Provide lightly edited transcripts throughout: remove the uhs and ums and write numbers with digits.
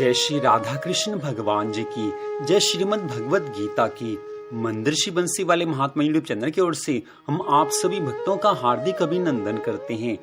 जय श्री राधा कृष्ण भगवान जी की जय। श्रीमद् भगवत गीता की मंदिर बंसी वाले महात्मा यूट्यूब चैनल की ओर से हम आप सभी भक्तों का हार्दिक अभिनंदन करते हैं।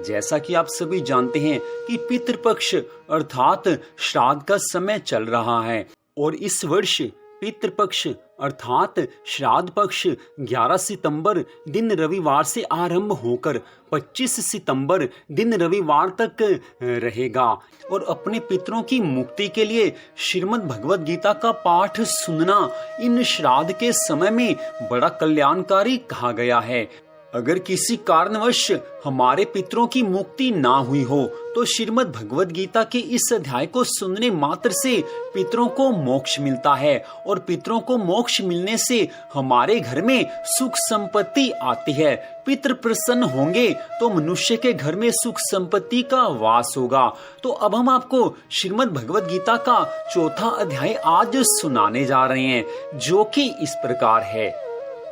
जैसा कि आप सभी जानते हैं कि पितृपक्ष अर्थात श्राद्ध का समय चल रहा है और इस वर्ष पितृपक्ष अर्थात श्राद्ध पक्ष 11 सितंबर दिन रविवार से आरंभ होकर 25 सितंबर दिन रविवार तक रहेगा। और अपने पितरों की मुक्ति के लिए श्रीमद् भगवत गीता का पाठ सुनना इन श्राद्ध के समय में बड़ा कल्याणकारी कहा गया है। अगर किसी कारणवश हमारे पितरों की मुक्ति ना हुई हो तो श्रीमद् भगवत गीता के इस अध्याय को सुनने मात्र से पितरों को मोक्ष मिलता है और पितरों को मोक्ष मिलने से हमारे घर में सुख संपत्ति आती है। पितृ प्रसन्न होंगे तो मनुष्य के घर में सुख संपत्ति का वास होगा। तो अब हम आपको श्रीमद् भगवत गीता का चौथा अध्याय आज सुनाने जा रहे हैं, जो कि इस प्रकार है।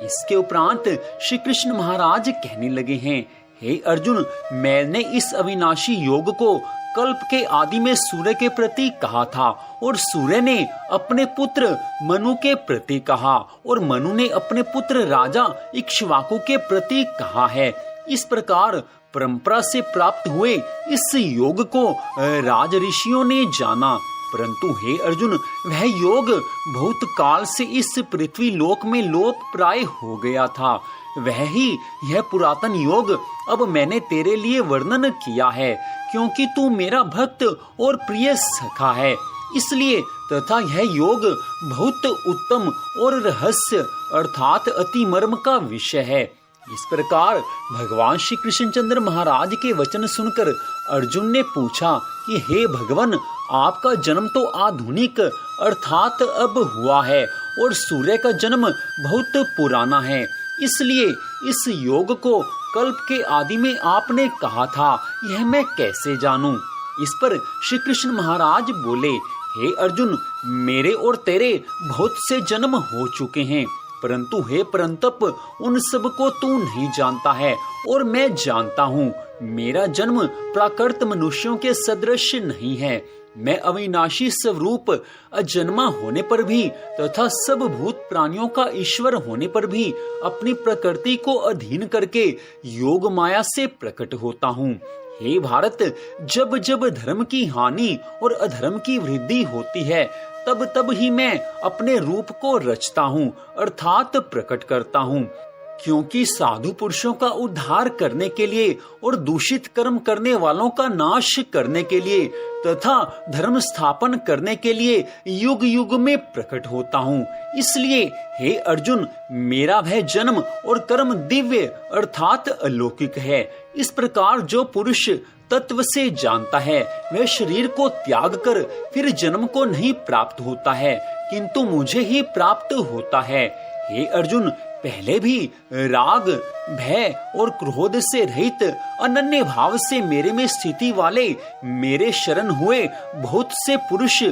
इसके उपरांत श्री कृष्ण महाराज कहने लगे हैं, हे अर्जुन, मैंने इस अविनाशी योग को कल्प के आदि में सूर्य के प्रति कहा था और सूर्य ने अपने पुत्र मनु के प्रति कहा और मनु ने अपने पुत्र राजा इक्ष्वाकु के प्रति कहा है। इस प्रकार परंपरा से प्राप्त हुए इस योग को राज ऋषियों ने जाना। परंतु हे अर्जुन, वह योग बहुत काल से इस पृथ्वी लोक में लोप प्राय हो गया था। वह ही यह पुरातन योग अब मैंने तेरे लिए वर्णन किया है, क्योंकि तू मेरा भक्त और प्रिय सखा है। इसलिए तथा यह योग बहुत उत्तम और रहस्य अर्थात अति मर्म का विषय है। इस प्रकार भगवान श्री कृष्णचंद्र महाराज के वचन सुनकर अर्जुन ने पूछा कि हे भगवान, आपका जन्म तो आधुनिक अर्थात अब हुआ है और सूर्य का जन्म बहुत पुराना है, इसलिए इस योग को कल्प के आदि में आपने कहा था, यह मैं कैसे जानूं? इस पर श्री कृष्ण महाराज बोले, हे अर्जुन, मेरे और तेरे बहुत से जन्म हो चुके हैं, परंतु हे परंतप, उन सब को तू नहीं जानता है और मैं जानता हूँ। मेरा जन्म प्राकृत मनुष्यों के सदृश नहीं है। मैं अविनाशी स्वरूप अजन्मा होने पर भी तथा सब भूत प्राणियों का ईश्वर होने पर भी अपनी प्रकृति को अधीन करके योग माया से प्रकट होता हूँ। हे भारत, जब जब धर्म की हानि और अधर्म की वृद्धि होती है तब तब ही मैं अपने रूप को रचता हूँ अर्थात प्रकट करता हूँ, क्योंकि साधु पुरुषों का उद्धार करने के लिए और दूषित कर्म करने वालों का नाश करने के लिए तथा धर्म स्थापन करने के लिए युग युग में प्रकट होता हूँ। इसलिए हे अर्जुन, मेरा वह जन्म और कर्म दिव्य अर्थात अलौकिक है। इस प्रकार जो पुरुष तत्व से जानता है वह शरीर को त्याग कर फिर जन्म को नहीं प्राप्त होता है, किंतु मुझे ही प्राप्त होता है। हे अर्जुन, पहले भी राग, भय और क्रोध से रहित अनन्य भाव से मेरे में स्थिति वाले मेरे शरण हुए बहुत से पुरुष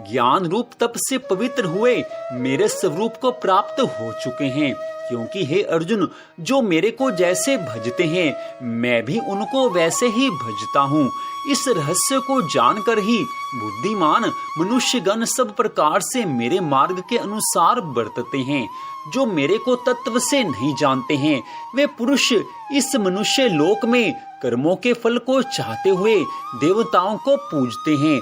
ज्ञान रूप तप से पवित्र हुए मेरे स्वरूप को प्राप्त हो चुके हैं। क्योंकि हे अर्जुन, जो मेरे को जैसे भजते हैं मैं भी उनको वैसे ही भजता हूँ। इस रहस्य को जानकर ही बुद्धिमान मनुष्यगण सब प्रकार से मेरे मार्ग के अनुसार बरतते हैं। जो मेरे को तत्व से नहीं जानते हैं वे पुरुष इस मनुष्य लोक में कर्मों के फल को चाहते हुए देवताओं को पूजते हैं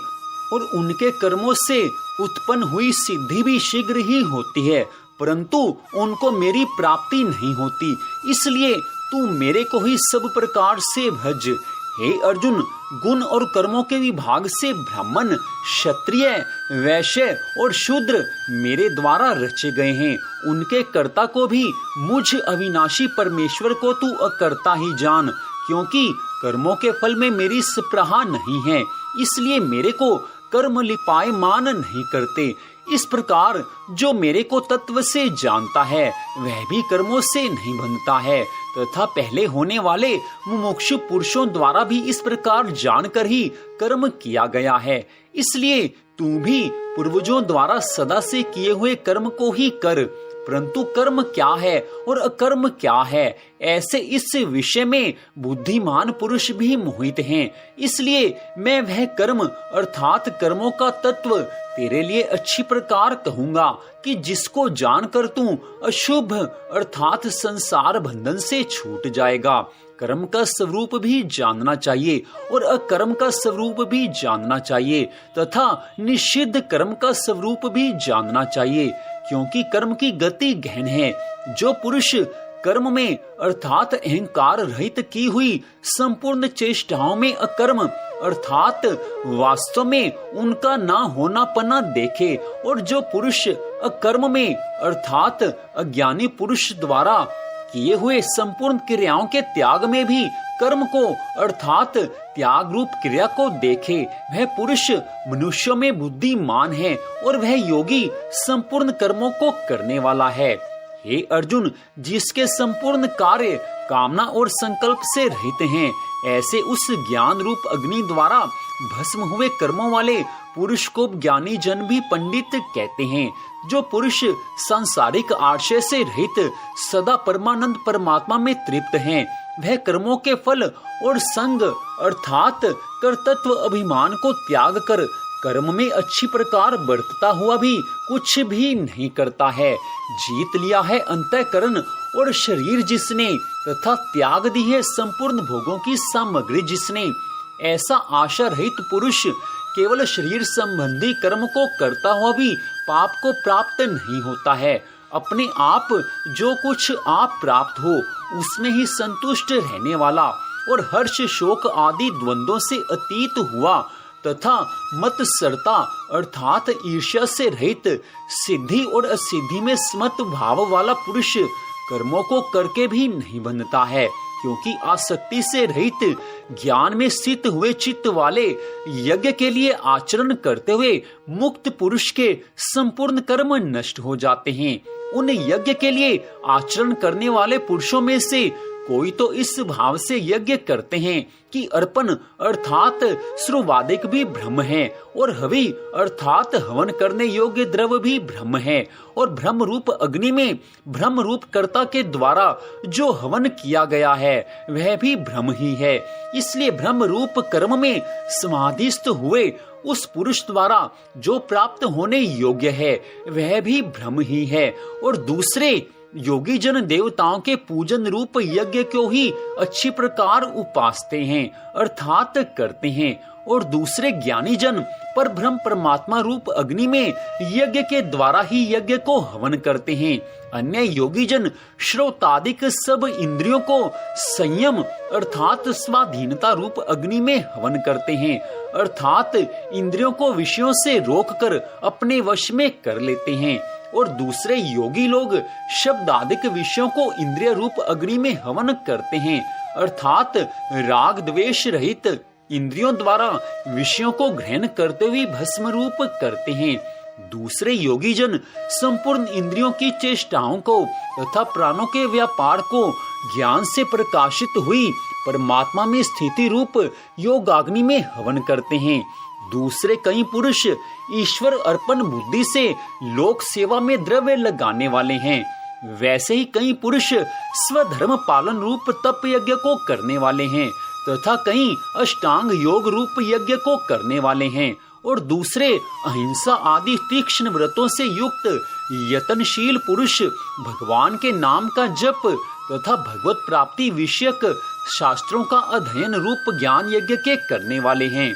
और उनके कर्मों से उत्पन्न हुई सिद्धि भी शीघ्र ही होती है, परंतु उनको मेरी प्राप्ति नहीं होती। इसलिए तू मेरे को ही सब प्रकार से भज। हे अर्जुन, गुण और कर्मों के विभाग से ब्राह्मण, क्षत्रिय, वैश्य और शूद्र मेरे द्वारा रचे गए हैं। उनके कर्ता को भी मुझ अविनाशी परमेश्वर को तू अकर्ता ही जान, क्योंकि कर्मों के फल में मेरी स्पृहा नहीं है, इसलिए मेरे को कर्म लिपायमान नहीं करते। इस प्रकार जो मेरे को तत्व से जानता है वह भी कर्मों से नहीं बंधता है तथा पहले होने वाले मुमुक्षु पुरुषों द्वारा भी इस प्रकार जानकर ही कर्म किया गया है। इसलिए तू भी पूर्वजों द्वारा सदा से किए हुए कर्म को ही कर। परंतु कर्म क्या है और अकर्म क्या है, ऐसे इस विषय में बुद्धिमान पुरुष भी मोहित हैं। इसलिए मैं वह कर्म अर्थात कर्मों का तत्व तेरे लिए अच्छी प्रकार कहूंगा कि जिसको जानकर तू अशुभ अर्थात संसार बंधन से छूट जाएगा। कर्म का स्वरूप भी जानना चाहिए और अकर्म का स्वरूप भी जानना चाहिए तथा निषिद्ध कर्म का स्वरूप भी जानना चाहिए, क्योंकि कर्म की गति गहन है। जो पुरुष कर्म में अर्थात अहंकार रहित की हुई संपूर्ण चेष्टाओं में अकर्म अर्थात वास्तव में उनका ना होना पना देखे, और जो पुरुष अकर्म में अर्थात अज्ञानी पुरुष द्वारा किए हुए संपूर्ण क्रियाओं के त्याग में भी कर्म को अर्थात त्याग रूप क्रिया को देखे, वह पुरुष मनुष्यों में बुद्धिमान है और वह योगी संपूर्ण कर्मों को करने वाला है। हे अर्जुन, जिसके संपूर्ण कार्य कामना और संकल्प से रहित हैं, ऐसे उस ज्ञान रूप अग्नि द्वारा भस्म हुए कर्मों वाले पुरुष को ज्ञानी जन भी पंडित कहते हैं। जो पुरुष सांसारिक आशय से रहित सदा परमानंद परमात्मा में तृप्त हैं, वह कर्मों के फल और संग अर्थात कर्तृत्व अभिमान को त्याग कर कर्म में अच्छी प्रकार बरतता हुआ भी कुछ भी नहीं करता है। जीत लिया है अंतःकरण और शरीर जिसने तथा त्याग दी है संपूर्ण भोगों की सामग्री जिसने, ऐसा आशा रहित पुरुष केवल शरीर संबंधी कर्म को करता हुआ भी पाप को प्राप्त नहीं होता है। अपने आप जो कुछ आप प्राप्त हो उसमें ही संतुष्ट रहने वाला और हर्ष शोक आदि द्वंद्वों से अतीत हुआ तथा मत्सरता अर्थात ईर्ष्या से रहित सिद्धि और असिद्धि में समत भाव वाला पुरुष कर्मों को करके भी नहीं बंधता है, क्योंकि आसक्ति से रहित ज्ञान में स्थित हुए चित्त वाले यज्ञ के लिए आचरण करते हुए मुक्त पुरुष के संपूर्ण कर्म नष्ट हो जाते हैं। उन यज्ञ के लिए आचरण करने वाले पुरुषों में से कोई तो इस भाव से यज्ञ करते हैं कि अर्पण अर्थात श्रुवादिक भी ब्रह्म है और हवि अर्थात हवन करने योग्य द्रव्य भी ब्रह्म है, और ब्रह्म रूप अग्नि में ब्रह्म रूप कर्ता के द्वारा जो हवन किया गया है वह भी ब्रह्म ही है। इसलिए ब्रह्म रूप कर्म में समाधिस्थ हुए उस पुरुष द्वारा जो प्राप्त होने योग्य है वह भी ब्रह्म ही है, और दूसरे योगी जन देवताओं के पूजन रूप यज्ञ को ही अच्छी प्रकार उपासते हैं अर्थात करते हैं, और दूसरे ज्ञानी जन पर ब्रह्म परमात्मा रूप अग्नि में यज्ञ के द्वारा ही यज्ञ को हवन करते हैं। अन्य योगी जन श्रोतादिक सब इंद्रियों को संयम अर्थात स्वाधीनता रूप अग्नि में हवन करते हैं, अर्थात इंद्रियों को विषयों से रोककर अपने वश में कर लेते हैं, और दूसरे योगी लोग शब्दादिक विषयों को इंद्रिय रूप अग्नि में हवन करते हैं, अर्थात राग द्वेष रहित इंद्रियों द्वारा विषयों को ग्रहण करते हुए भस्म रूप करते हैं। दूसरे योगी जन संपूर्ण इंद्रियों की चेष्टाओं को तथा प्राणों के व्यापार को ज्ञान से प्रकाशित हुई परमात्मा में स्थिति रूप योगाग्नि में हवन करते हैं। दूसरे कई पुरुष ईश्वर अर्पण बुद्धि से लोक सेवा में द्रव्य लगाने वाले हैं। वैसे ही कई पुरुष स्वधर्म पालन रूप तप यज्ञ को करने वाले हैं तथा कई अष्टांग योग रूप यज्ञ को करने वाले हैं, और दूसरे अहिंसा आदि तीक्ष्ण व्रतों से युक्त यत्नशील पुरुष भगवान के नाम का जप तथा भगवत प्राप्ति विषयक शास्त्रों का अध्ययन रूप ज्ञान यज्ञ के करने वाले हैं।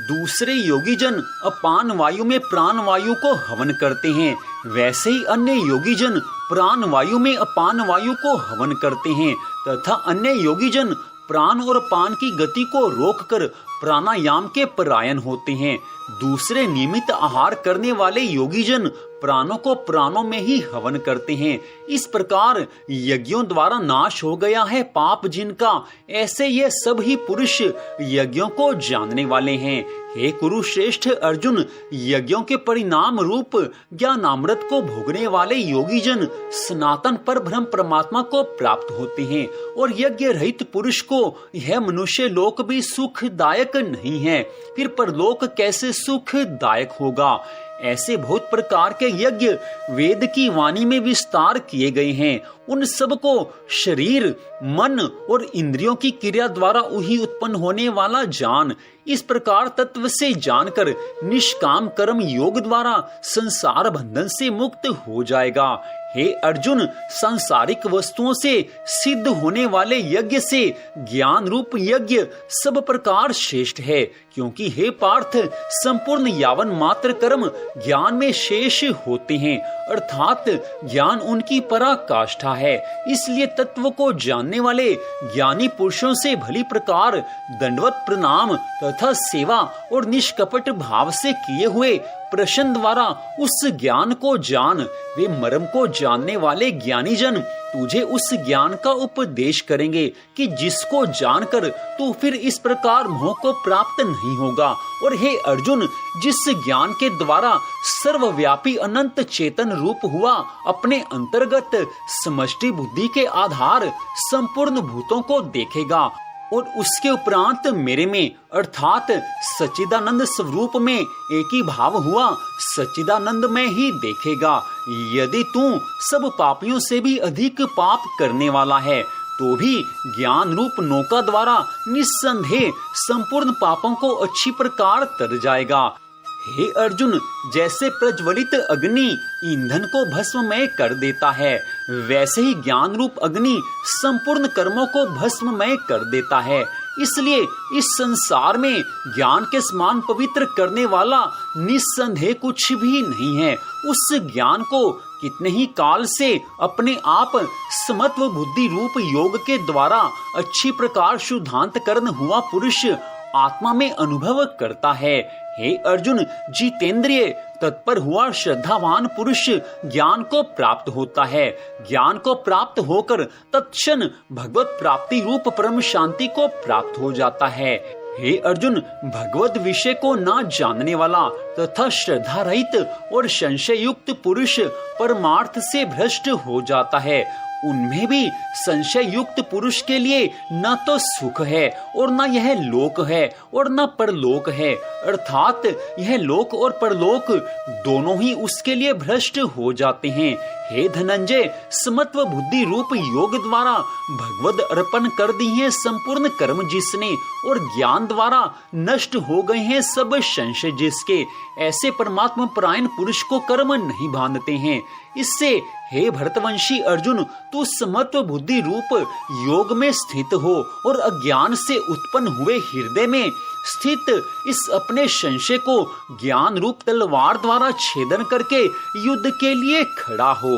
दूसरे योगी जन अपान वायु में प्राण वायु को हवन करते हैं, वैसे ही अन्य योगी जन प्राण वायु में अपान वायु को हवन करते हैं तथा अन्य योगी जन प्राण और पान की गति को रोककर प्राणायाम के परायण होते हैं। दूसरे नियमित आहार करने वाले योगी जन प्राणों को प्राणों में ही हवन करते हैं। इस प्रकार यज्ञों द्वारा नाश हो गया है पाप जिनका, ऐसे ये सब ही पुरुष यज्ञों को जानने वाले हैं। हे कुरुश्रेष्ठ अर्जुन, यज्ञों के परिणाम रूप ज्ञानामृत को भोगने वाले योगी जन सनातन पर ब्रह्म परमात्मा को प्राप्त होते हैं, और यज्ञ रहित पुरुष को यह मनुष्य लोक भी सुखदायक नहीं है, फिर परलोक कैसे सुखदायक होगा। ऐसे बहुत प्रकार के यज्ञ वेद की वाणी में विस्तार किए गए हैं। उन सब को शरीर, मन और इंद्रियों की क्रिया द्वारा वही उत्पन्न होने वाला जान। इस प्रकार तत्व से जानकर निष्काम कर्म योग द्वारा संसार बंधन से मुक्त हो जाएगा। हे अर्जुन, सांसारिक वस्तुओं से सिद्ध होने वाले यज्ञ से ज्ञान रूप यज्ञ सब प्रकार श्रेष्ठ है, क्योंकि हे पार्थ, संपूर्ण यावन मात्र कर्म ज्ञान में शेष होते हैं, अर्थात ज्ञान उनकी पराकाष्ठा है। इसलिए तत्व को जानने वाले ज्ञानी पुरुषों से भली प्रकार दंडवत प्रणाम तथा सेवा और निष्कपट भाव से किए हुए प्रश्न द्वारा उस ज्ञान को जान। वे मर्म को जानने वाले ज्ञानी जन तुझे उस ज्ञान का उपदेश करेंगे कि जिसको जानकर तू फिर इस प्रकार मोह को प्राप्त नहीं होगा। और हे अर्जुन, जिस ज्ञान के द्वारा सर्वव्यापी अनंत चेतन रूप हुआ अपने अंतर्गत समष्टि बुद्धि के आधार संपूर्ण भूतों को देखेगा और उसके उपरांत मेरे में अर्थात सच्चिदानंद स्वरूप में एक ही भाव हुआ सच्चिदानंद में ही देखेगा। यदि तू सब पापियों से भी अधिक पाप करने वाला है तो भी ज्ञान रूप नौका द्वारा निस्संदेह संपूर्ण पापों को अच्छी प्रकार तर जाएगा। हे अर्जुन, जैसे प्रज्वलित अग्नि ईंधन को भस्ममय कर देता है, वैसे ही ज्ञान रूप अग्नि संपूर्ण कर्मों को भस्ममय कर देता है। इसलिए इस संसार में ज्ञान के समान पवित्र करने वाला निस्संदेह कुछ भी नहीं है। उस ज्ञान को कितने ही काल से अपने आप समत्व बुद्धि रूप योग के द्वारा अच्छी प्रकार शुद्धांत करण हुआ पुरुष आत्मा में अनुभव करता है। हे अर्जुन, जितेंद्रिय तत्पर हुआ श्रद्धावान पुरुष ज्ञान को प्राप्त होता है। ज्ञान को प्राप्त होकर तत्क्षण भगवत प्राप्ति रूप परम शांति को प्राप्त हो जाता है। हे अर्जुन, भगवत विषय को ना जानने वाला तथा श्रद्धा रहित और संशय युक्त पुरुष परमार्थ से भ्रष्ट हो जाता है। उनमें भी संशय युक्त पुरुष के लिए न तो सुख है और न यह लोक है और न परलोक है, अर्थात यह लोक और परलोक दोनों ही उसके लिए भ्रष्ट हो जाते हैं। हे धनंजय, समत्व बुद्धि रूप योग द्वारा भगवद अर्पण कर दी है संपूर्ण कर्म जिसने, और ज्ञान द्वारा नष्ट हो गए हैं सब संशय जिसके, ऐसे परमात्मा परायण पुरुष को कर्म नहीं बांधते हैं। इससे हे भरतवंशी अर्जुन, तू समत्व बुद्धि रूप योग में स्थित हो और अज्ञान से उत्पन्न हुए हृदय में स्थित इस अपने संशय को ज्ञान रूप तलवार द्वारा छेदन करके युद्ध के लिए खड़ा हो।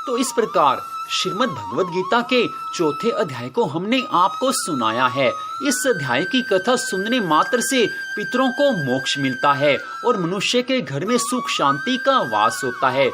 तो इस प्रकार श्रीमद् भगवद गीता के चौथे अध्याय को हमने आपको सुनाया है। इस अध्याय की कथा सुनने मात्र से पितरों को मोक्ष मिलता है और मनुष्य के घर में सुख शांति का वास होता है।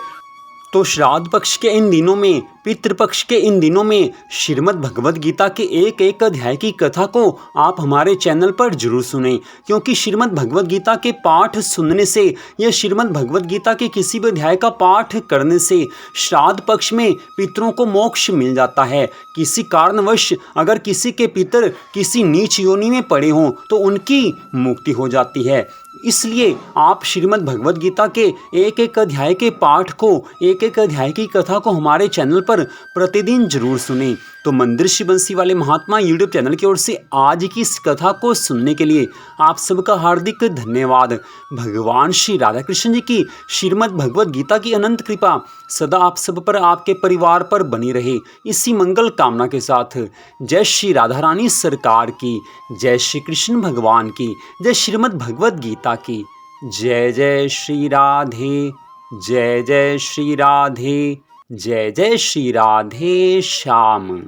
तो श्राद्ध पक्ष के इन दिनों में, पितृपक्ष के इन दिनों में श्रीमद् भगवद गीता के एक एक अध्याय की कथा को आप हमारे चैनल पर जरूर सुनें, क्योंकि श्रीमद् भगवद गीता के पाठ सुनने से या श्रीमद् भगवद गीता के किसी भी अध्याय का पाठ करने से श्राद्ध पक्ष में पितरों को मोक्ष मिल जाता है। किसी कारणवश अगर किसी के पितर किसी नीच योनि में पड़े हों तो उनकी मुक्ति हो जाती है। इसलिए आप श्रीमद् भगवद गीता के एक एक अध्याय के पाठ को, एक एक अध्याय की कथा को हमारे चैनल पर प्रतिदिन जरूर सुनें। तो मंदिर बंसी वाले महात्मा यूट्यूब चैनल की ओर से आज की इस कथा को सुनने के लिए आप सबका हार्दिक धन्यवाद। भगवान श्री राधा कृष्ण जी की श्रीमद् भगवद गीता की अनंत कृपा सदा आप सब पर, आपके परिवार पर बनी रहे, इसी मंगल कामना के साथ जय श्री राधा रानी सरकार की, जय श्री कृष्ण भगवान की, जय श्रीमद् भगवद गीता की। जय जय श्री राधे, जय जय श्री राधे, जय जय श्री राधे श्याम।